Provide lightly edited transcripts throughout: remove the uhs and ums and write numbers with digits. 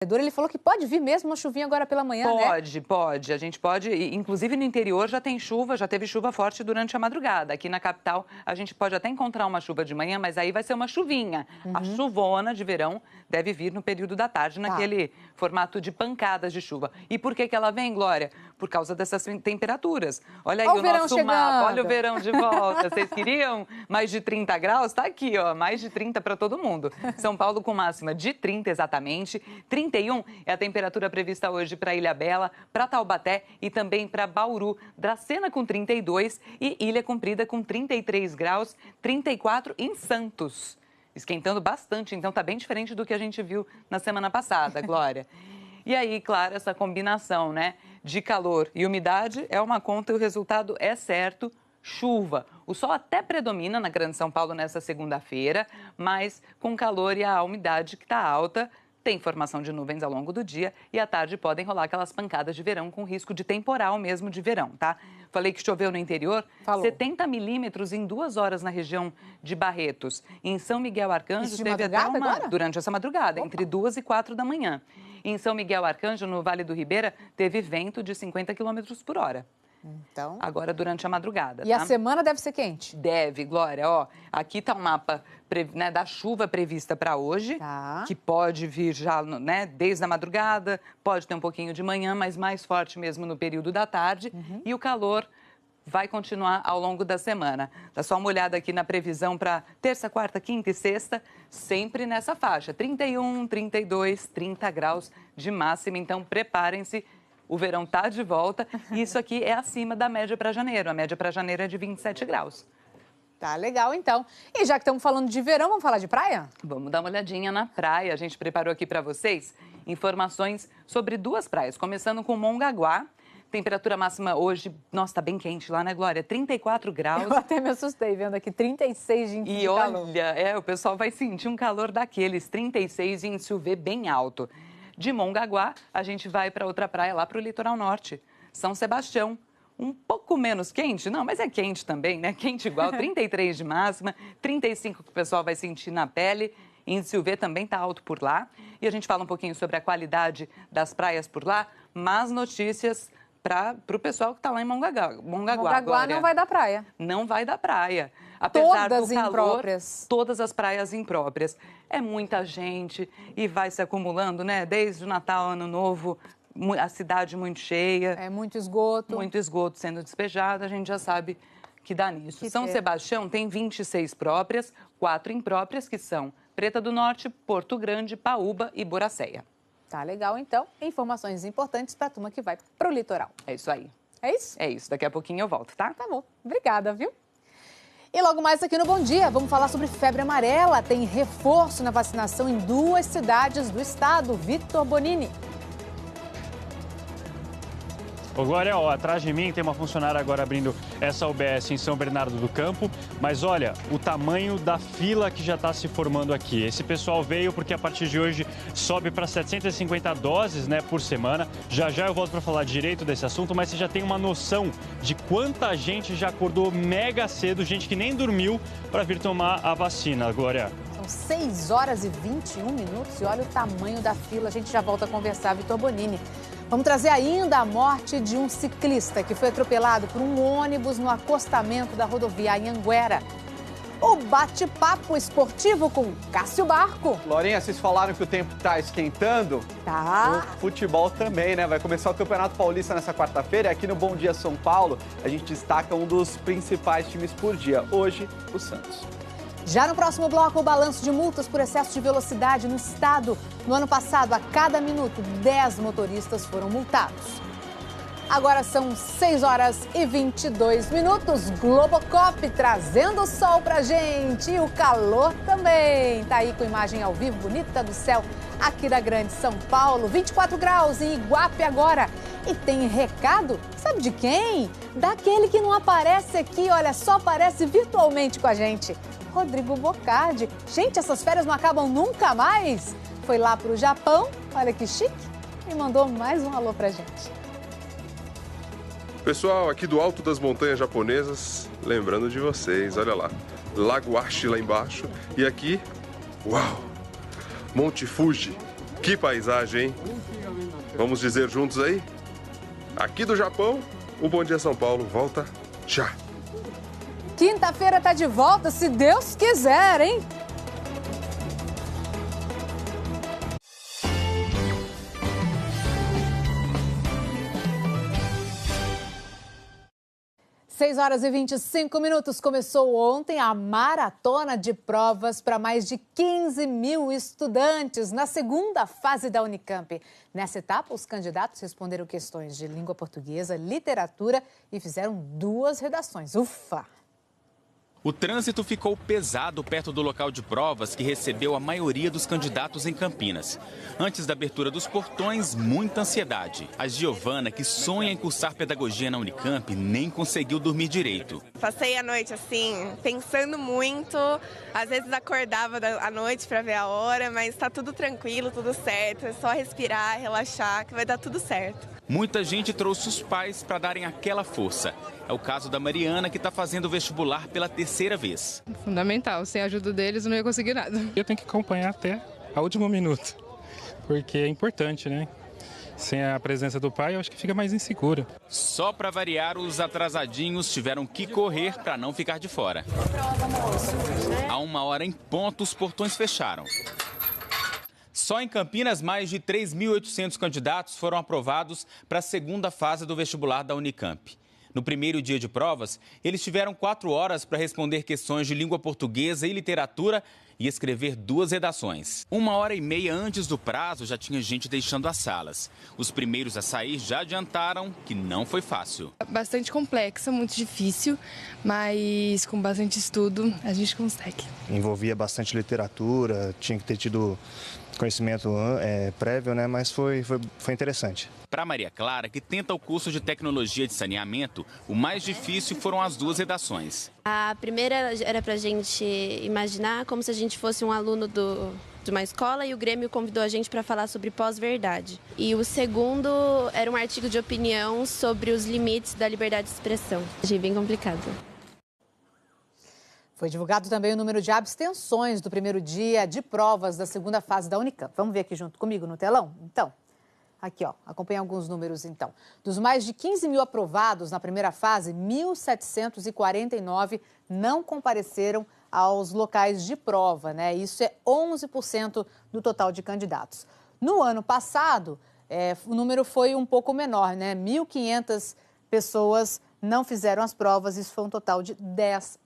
Ele falou que pode vir mesmo uma chuvinha agora pela manhã, né? Pode. A gente pode, inclusive no interior já tem chuva, já teve chuva forte durante a madrugada. Aqui na capital a gente pode até encontrar uma chuva de manhã, mas aí vai ser uma chuvinha. A chuvona de verão deve vir no período da tarde, naquele formato de pancadas de chuva. E por que ela vem, Glória? Por causa dessas temperaturas. Olha aí o nosso mapa, olha o verão de volta. Vocês queriam mais de 30 graus? Tá aqui, ó, mais de 30 para todo mundo. São Paulo com máxima de 30 exatamente, 31 é a temperatura prevista hoje para Ilhabela, para Taubaté e também para Bauru. Dracena com 32 e Ilha Comprida com 33 graus, 34 em Santos. Esquentando bastante, então tá bem diferente do que a gente viu na semana passada, Glória. E aí, claro, essa combinação, né, de calor e umidade é uma conta e o resultado é certo. Chuva. O sol até predomina na Grande São Paulo nessa segunda-feira, mas com calor e a umidade que está alta, tem formação de nuvens ao longo do dia e à tarde podem rolar aquelas pancadas de verão com risco de temporal mesmo de verão, tá? Falei que choveu no interior, 70 milímetros em 2 horas na região de Barretos. Em São Miguel Arcanjo teve até durante essa madrugada, entre 2 e 4 da manhã. Em São Miguel Arcanjo, no Vale do Ribeira, teve vento de 50 quilômetros por hora. Então... Agora, durante a madrugada. E a semana deve ser quente? Deve, Glória. Ó, aqui está o mapa né, da chuva prevista para hoje, que pode vir já né, desde a madrugada, pode ter um pouquinho de manhã, mas mais forte mesmo no período da tarde. E o calor vai continuar ao longo da semana. Dá só uma olhada aqui na previsão para terça, quarta, quinta e sexta, sempre nessa faixa. 31, 32, 30 graus de máxima. Então, preparem-se. O verão está de volta e isso aqui é acima da média para janeiro. A média para janeiro é de 27 graus. Tá legal, então. E já que estamos falando de verão, vamos falar de praia? Vamos dar uma olhadinha na praia. A gente preparou aqui para vocês informações sobre 2 praias, começando com Mongaguá. Temperatura máxima hoje, nossa, tá bem quente lá, né, Glória? 34 graus. Eu até me assustei vendo aqui, 36 de índice de calor. E olha, o pessoal vai sentir um calor daqueles, 36 índice UV bem alto. De Mongaguá, a gente vai para outra praia, lá para o litoral norte, São Sebastião. Um pouco menos quente, não, mas é quente também, né? Quente igual, 33 de máxima, 35 que o pessoal vai sentir na pele. Índice UV também está alto por lá. E a gente fala um pouquinho sobre a qualidade das praias por lá. Más notícias para o pessoal que está lá em Mongaguá. Mongaguá não vai dar praia. Não vai dar praia. Apesar todas do calor, impróprias. Todas as praias impróprias. É muita gente e vai se acumulando, né? Desde o Natal, Ano Novo, a cidade muito cheia. É muito esgoto. Muito esgoto sendo despejado, a gente já sabe que dá nisso. São Sebastião tem 26 próprias, 4 impróprias, que são Preta do Norte, Porto Grande, Paúba e Boracéia. Tá legal, então. Informações importantes para a turma que vai para o litoral. É isso aí. É isso? É isso. Daqui a pouquinho eu volto, tá? Tá bom. Obrigada, viu? E logo mais aqui no Bom Dia, vamos falar sobre febre amarela. Tem reforço na vacinação em 2 cidades do estado. Vitor Bonini. Ô Glória, ó, atrás de mim tem uma funcionária agora abrindo essa UBS em São Bernardo do Campo, mas olha o tamanho da fila que já está se formando aqui. Esse pessoal veio porque a partir de hoje sobe para 750 doses, né, por semana. Já já eu volto para falar direito desse assunto, mas você já tem uma noção de quanta gente já acordou mega cedo, gente que nem dormiu para vir tomar a vacina, Glória. São 6 horas e 21 minutos e olha o tamanho da fila. A gente já volta a conversar, Vitor Bonini. Vamos trazer ainda a morte de um ciclista que foi atropelado por um ônibus no acostamento da rodoviária Anhanguera. O bate-papo esportivo com Cássio Barco. Lorinha, vocês falaram que o tempo está esquentando? Tá. O futebol também, né? Vai começar o Campeonato Paulista nessa quarta-feira. Aqui no Bom Dia São Paulo, a gente destaca um dos principais times por dia. Hoje, o Santos. Já no próximo bloco, o balanço de multas por excesso de velocidade no estado. No ano passado, a cada minuto, 10 motoristas foram multados. Agora são 6 horas e 22 minutos. Globocop trazendo o sol pra gente e o calor também. Tá aí com imagem ao vivo bonita do céu aqui da Grande São Paulo. 24 graus em Iguape agora. E tem recado, sabe de quem? Daquele que não aparece aqui, olha, só aparece virtualmente com a gente. Rodrigo Bocardi. Gente, essas férias não acabam nunca mais. Foi lá pro Japão, olha que chique, e mandou mais um alô pra gente. Pessoal, aqui do alto das montanhas japonesas, lembrando de vocês, olha lá, Lago Ashi lá embaixo e aqui, uau, Monte Fuji. Que paisagem, hein? Vamos dizer juntos aí? Aqui do Japão, o Bom Dia São Paulo volta já. Quinta-feira tá de volta, se Deus quiser, hein? Seis horas e 25 minutos. Começou ontem a maratona de provas para mais de 15 mil estudantes na segunda fase da Unicamp. Nessa etapa, os candidatos responderam questões de língua portuguesa, literatura e fizeram 2 redações. Ufa! O trânsito ficou pesado perto do local de provas que recebeu a maioria dos candidatos em Campinas. Antes da abertura dos portões, muita ansiedade. A Giovana, que sonha em cursar pedagogia na Unicamp, nem conseguiu dormir direito. Passei a noite assim, pensando muito. Às vezes acordava à noite para ver a hora, mas está tudo tranquilo, tudo certo. É só respirar, relaxar, que vai dar tudo certo. Muita gente trouxe os pais para darem aquela força. É o caso da Mariana, que está fazendo o vestibular pela 3ª vez. Fundamental. Sem a ajuda deles, eu não ia conseguir nada. Eu tenho que acompanhar até o último minuto, porque é importante, né? Sem a presença do pai, eu acho que fica mais inseguro. Só para variar, os atrasadinhos tiveram que correr para não ficar de fora. A 1h em ponto, os portões fecharam. Só em Campinas, mais de 3.800 candidatos foram aprovados para a segunda fase do vestibular da Unicamp. No primeiro dia de provas, eles tiveram 4 horas para responder questões de língua portuguesa e literatura e escrever 2 redações. 1h30 antes do prazo, já tinha gente deixando as salas. Os primeiros a sair já adiantaram que não foi fácil. Bastante complexa, muito difícil, mas com bastante estudo a gente consegue. Envolvia bastante literatura, tinha que ter tido conhecimento prévio, né? Mas foi interessante. Para Maria Clara, que tenta o curso de tecnologia de saneamento, o mais difícil foram as 2 redações. A primeira era para a gente imaginar como se a gente fosse um aluno de uma escola e o Grêmio convidou a gente para falar sobre pós-verdade. E o segundo era um artigo de opinião sobre os limites da liberdade de expressão. Achei bem complicado. Foi divulgado também o número de abstenções do primeiro dia de provas da segunda fase da Unicamp. Vamos ver aqui junto comigo no telão? Então, aqui, ó, acompanha alguns números, então. Dos mais de 15 mil aprovados na primeira fase, 1.749 não compareceram aos locais de prova, né? Isso é 11% do total de candidatos. No ano passado, o número foi um pouco menor, né? 1.500 pessoas não fizeram as provas, isso foi um total de 10%.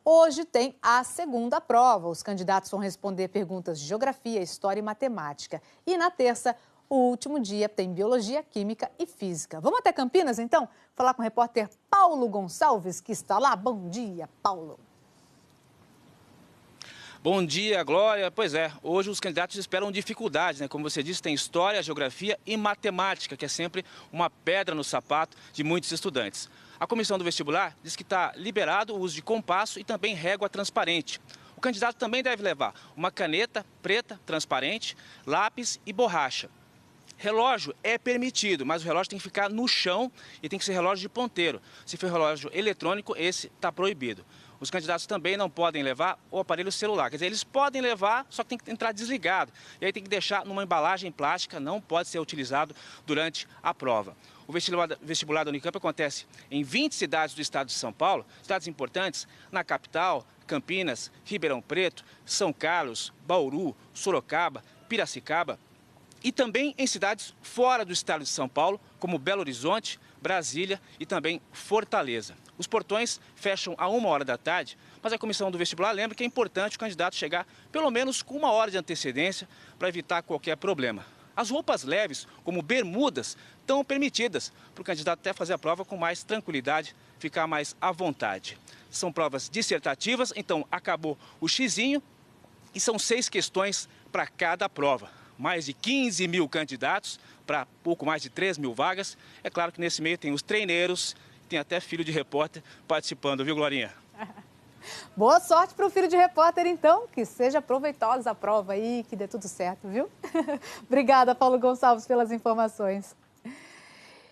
Hoje tem a segunda prova. Os candidatos vão responder perguntas de geografia, história e matemática. E na terça, o último dia, tem biologia, química e física. Vamos até Campinas, então? Falar com o repórter Paulo Gonçalves, que está lá. Bom dia, Paulo. Bom dia, Glória. Pois é, hoje os candidatos esperam dificuldades, né? Como você disse, tem história, geografia e matemática, que é sempre uma pedra no sapato de muitos estudantes. A comissão do vestibular diz que está liberado o uso de compasso e também régua transparente. O candidato também deve levar uma caneta preta transparente, lápis e borracha. Relógio é permitido, mas o relógio tem que ficar no chão e tem que ser relógio de ponteiro. Se for relógio eletrônico, esse está proibido. Os candidatos também não podem levar o aparelho celular. Quer dizer, eles podem levar, só que tem que entrar desligado. E aí tem que deixar numa embalagem plástica, não pode ser utilizado durante a prova. O vestibular da Unicamp acontece em 20 cidades do estado de São Paulo, cidades importantes, na capital, Campinas, Ribeirão Preto, São Carlos, Bauru, Sorocaba, Piracicaba, e também em cidades fora do estado de São Paulo, como Belo Horizonte, Brasília e também Fortaleza. Os portões fecham a 1h da tarde, mas a comissão do vestibular lembra que é importante o candidato chegar pelo menos com 1 hora de antecedência para evitar qualquer problema. As roupas leves, como bermudas, estão permitidas para o candidato até fazer a prova com mais tranquilidade, ficar mais à vontade. São provas dissertativas, então acabou o xizinho e são 6 questões para cada prova. Mais de 15 mil candidatos para pouco mais de 3 mil vagas. É claro que nesse meio tem os treineiros, tem até filho de repórter participando, viu, Glorinha? Boa sorte para o filho de repórter, então. Que seja proveitosa a prova aí, que dê tudo certo, viu? Obrigada, Paulo Gonçalves, pelas informações.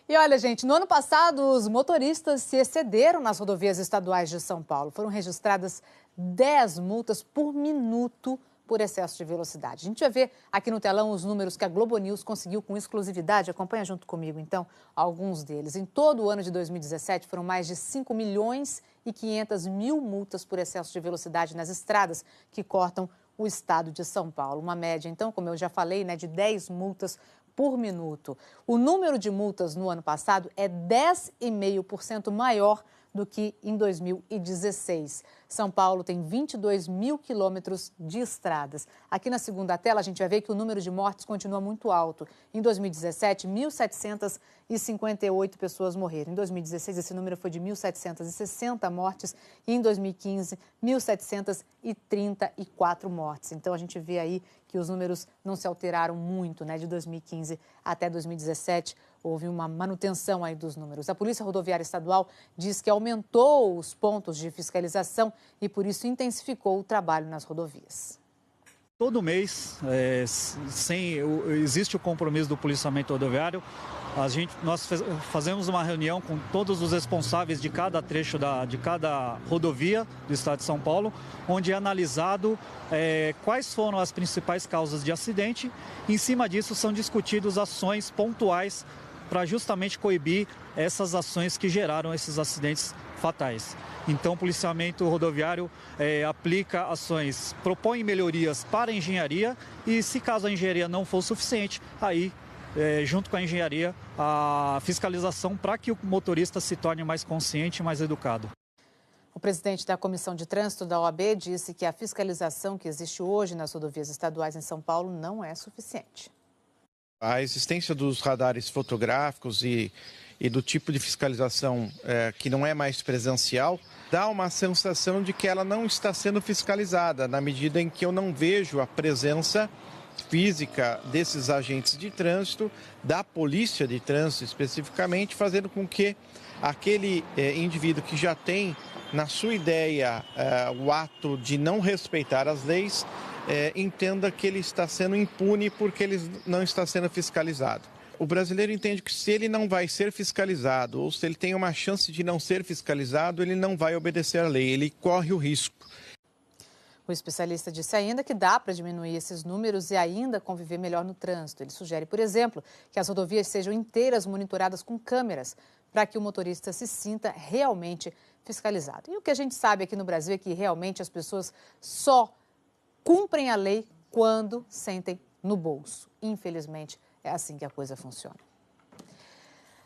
E olha, gente, no ano passado, os motoristas se excederam nas rodovias estaduais de São Paulo. Foram registradas 10 multas por minuto por excesso de velocidade. A gente vai ver aqui no telão os números que a Globo News conseguiu com exclusividade. Acompanha junto comigo, então, alguns deles. Em todo o ano de 2017, foram mais de 5.500.000 multas por excesso de velocidade nas estradas que cortam o estado de São Paulo. Uma média, então, como eu já falei, né, de 10 multas por minuto. O número de multas no ano passado é 10,5% maior do que em 2016. São Paulo tem 22 mil quilômetros de estradas. Aqui na segunda tela, a gente vai ver que o número de mortes continua muito alto. Em 2017, 1.758 pessoas morreram. Em 2016, esse número foi de 1.760 mortes. E em 2015, 1.734 mortes. Então, a gente vê aí que os números não se alteraram muito, né? De 2015 até 2017, houve uma manutenção aí dos números. A Polícia Rodoviária Estadual diz que aumentou os pontos de fiscalização e, por isso, intensificou o trabalho nas rodovias. Todo mês, existe o compromisso do policiamento rodoviário. Nós fazemos uma reunião com todos os responsáveis de cada trecho de cada rodovia do estado de São Paulo, onde é analisado quais foram as principais causas de acidente. Em cima disso, são discutidas ações pontuais para justamente coibir essas ações que geraram esses acidentes fatais. Então, o policiamento rodoviário aplica ações, propõe melhorias para a engenharia e, se caso a engenharia não for suficiente, aí, junto com a engenharia, a fiscalização para que o motorista se torne mais consciente e mais educado. O presidente da Comissão de Trânsito da OAB disse que a fiscalização que existe hoje nas rodovias estaduais em São Paulo não é suficiente. A existência dos radares fotográficos e do tipo de fiscalização que não é mais presencial, dá uma sensação de que ela não está sendo fiscalizada, na medida em que eu não vejo a presença física desses agentes de trânsito, da polícia de trânsito especificamente, fazendo com que aquele indivíduo que já tem na sua ideia o ato de não respeitar as leis, entenda que ele está sendo impune porque ele não está sendo fiscalizado. O brasileiro entende que se ele não vai ser fiscalizado ou se ele tem uma chance de não ser fiscalizado, ele não vai obedecer à lei, ele corre o risco. O especialista disse ainda que dá para diminuir esses números e ainda conviver melhor no trânsito. Ele sugere, por exemplo, que as rodovias sejam inteiras monitoradas com câmeras para que o motorista se sinta realmente fiscalizado. E o que a gente sabe aqui no Brasil é que realmente as pessoas só cumprem a lei quando sentem no bolso. Infelizmente, é assim que a coisa funciona.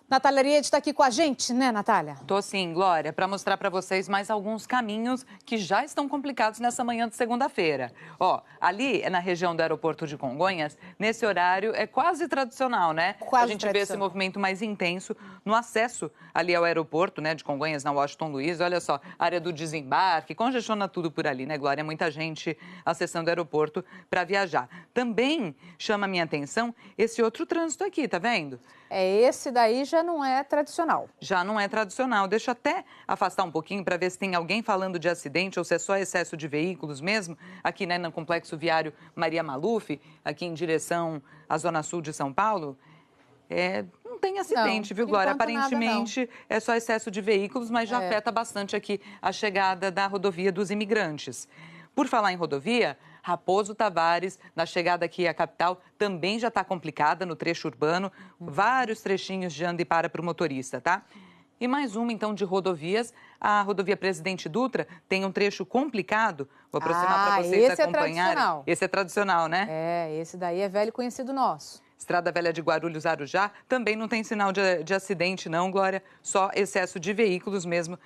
Natália Ariete está aqui com a gente, né, Natália? Tô sim, Glória, para mostrar para vocês mais alguns caminhos que já estão complicados nessa manhã de segunda-feira. Ó, ali é na região do aeroporto de Congonhas, nesse horário é quase tradicional, né? Quase a gente vê esse movimento mais intenso no acesso ali ao aeroporto, né, de Congonhas, na Washington Luiz. Olha só, área do desembarque, congestiona tudo por ali, né, Glória? Muita gente acessando o aeroporto para viajar. Também chama a minha atenção esse outro trânsito aqui, tá vendo? Esse daí já não é tradicional. Já não é tradicional. Deixa eu até afastar um pouquinho para ver se tem alguém falando de acidente ou se é só excesso de veículos mesmo. Aqui, né, no Complexo Viário Maria Maluf, aqui em direção à Zona Sul de São Paulo. Não tem acidente, viu, Glória? Aparentemente é só excesso de veículos, mas já afeta bastante aqui a chegada da rodovia dos imigrantes. Por falar em rodovia, Raposo Tavares, na chegada aqui à capital, também já está complicada no trecho urbano. Vários trechinhos de anda e para o motorista, tá? E mais uma, então, de rodovias. A rodovia Presidente Dutra tem um trecho complicado. Vou aproximar para vocês acompanharem. Esse é tradicional, né? Esse daí é velho conhecido nosso. Estrada Velha de Guarulhos-Arujá também não tem sinal de acidente, não, Glória. Só excesso de veículos mesmo